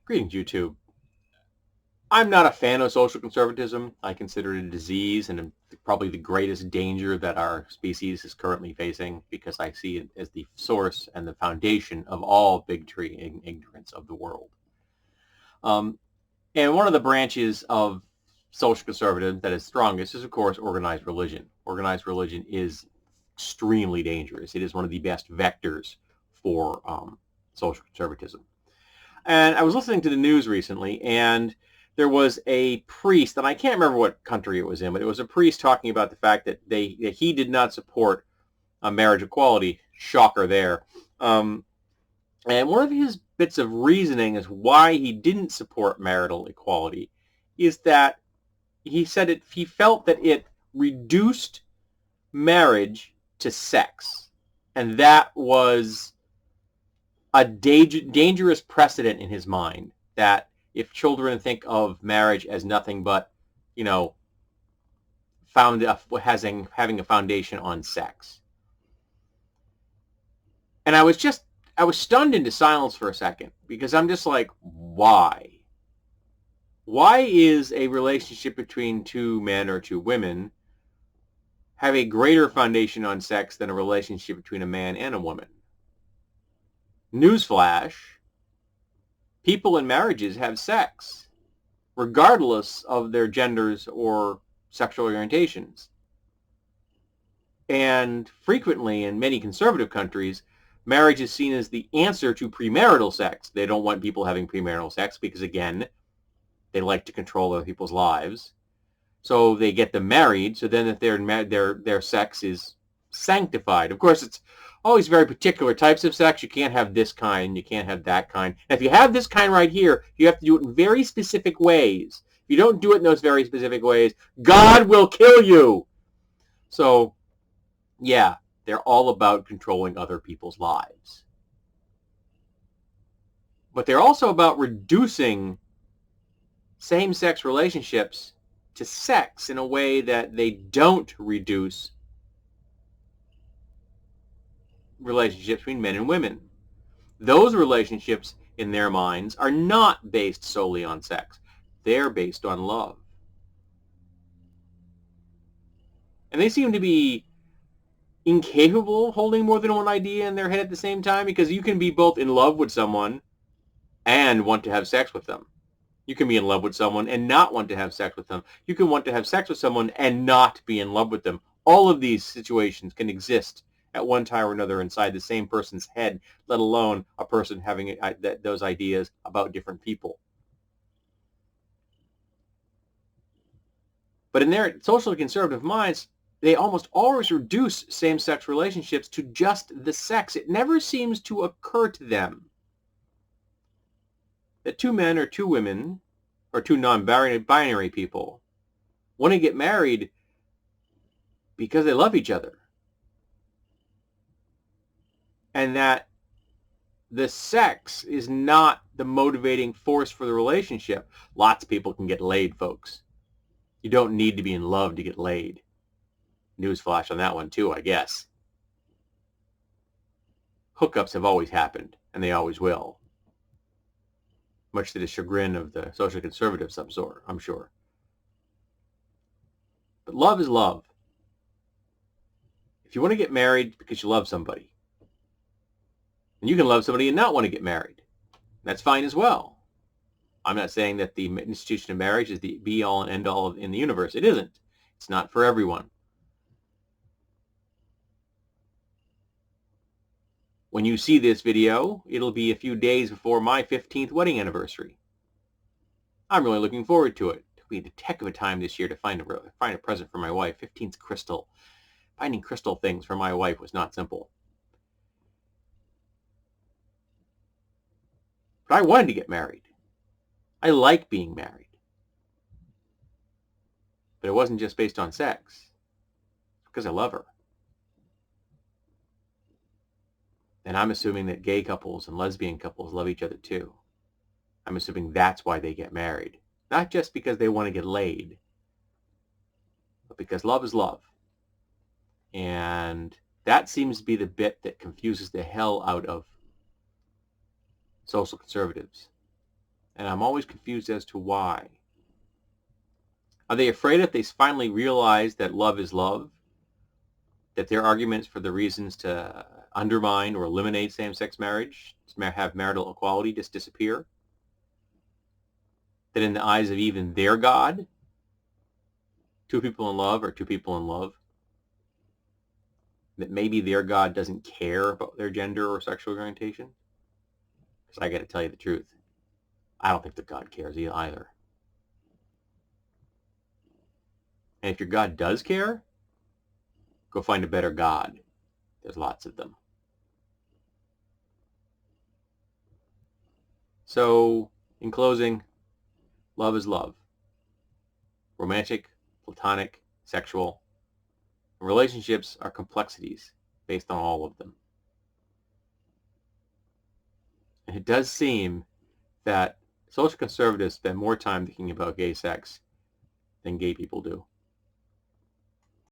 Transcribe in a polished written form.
Greetings, YouTube. I'm not a fan of social conservatism. I consider it a disease and probably the greatest danger that our species is currently facing because I see it as the source and the foundation of all bigotry and ignorance of the world. Um, and one of the branches of social conservatism that is strongest is, of course, organized religion. Organized religion is extremely dangerous. It is one of the best vectors for social conservatism. And I was listening to the news recently, and there was a priest, and I can't remember what country it was in, but it was a priest talking about the fact that he did not support marriage equality. Shocker there. And one of his bits of reasoning is why he didn't support marital equality is that he said he felt that it reduced marriage to sex, and that was a dangerous precedent in his mind, that if children think of marriage as nothing but, having a foundation on sex. And I was stunned into silence for a second because I'm just like, why? Why is a relationship between two men or two women have a greater foundation on sex than a relationship between a man and a woman? Newsflash, people in marriages have sex, regardless of their genders or sexual orientations. And frequently, in many conservative countries, marriage is seen as the answer to premarital sex. They don't want people having premarital sex because, again, they like to control other people's lives. So they get them married, so then that their sex is sanctified. Of course, it's always very particular types of sex. You can't have this kind. You can't have that kind. And if you have this kind right here, you have to do it in very specific ways. If you don't do it in those very specific ways, God will kill you. So, yeah, they're all about controlling other people's lives. But they're also about reducing same-sex relationships to sex in a way that they don't reduce relationships between men and women. Those relationships, in their minds, are not based solely on sex. They're based on love. And they seem to be incapable of holding more than one idea in their head at the same time, because you can be both in love with someone and want to have sex with them. You can be in love with someone and not want to have sex with them. You can want to have sex with someone and not be in love with them. All of these situations can exist at one time or another inside the same person's head, let alone a person having those ideas about different people. But in their socially conservative minds, they almost always reduce same-sex relationships to just the sex. It never seems to occur to them that two men or two women or two non-binary people want to get married because they love each other. And that the sex is not the motivating force for the relationship. Lots of people can get laid, folks. You don't need to be in love to get laid. Newsflash on that one, too, I guess. Hookups have always happened, and they always will. Much to the chagrin of the social conservatives, I'm sure. But love is love. If you want to get married because you love somebody, and you can love somebody and not want to get married, that's fine as well. I'm not saying that the institution of marriage is the be-all and end-all in the universe. It isn't. It's not for everyone. When you see this video, it'll be a few days before my 15th wedding anniversary. I'm really looking forward to it. It'll be the heck of a time this year to find a present for my wife. 15th crystal. Finding crystal things for my wife was not simple. But I wanted to get married. I like being married. But it wasn't just based on sex. It's because I love her. And I'm assuming that gay couples and lesbian couples love each other too. I'm assuming that's why they get married. Not just because they want to get laid, but because love is love. And that seems to be the bit that confuses the hell out of social conservatives. And I'm always confused as to why. Are they afraid if they finally realize that love is love, that their arguments for the reasons to undermine or eliminate same-sex marriage, to have marital equality, just disappear? That in the eyes of even their God, two people in love are two people in love? That maybe their God doesn't care about their gender or sexual orientation? Because I got to tell you the truth, I don't think that God cares either. And if your God does care, go find a better God. There's lots of them. So, in closing, love is love. Romantic, platonic, sexual. Relationships are complexities based on all of them. And it does seem that social conservatives spend more time thinking about gay sex than gay people do.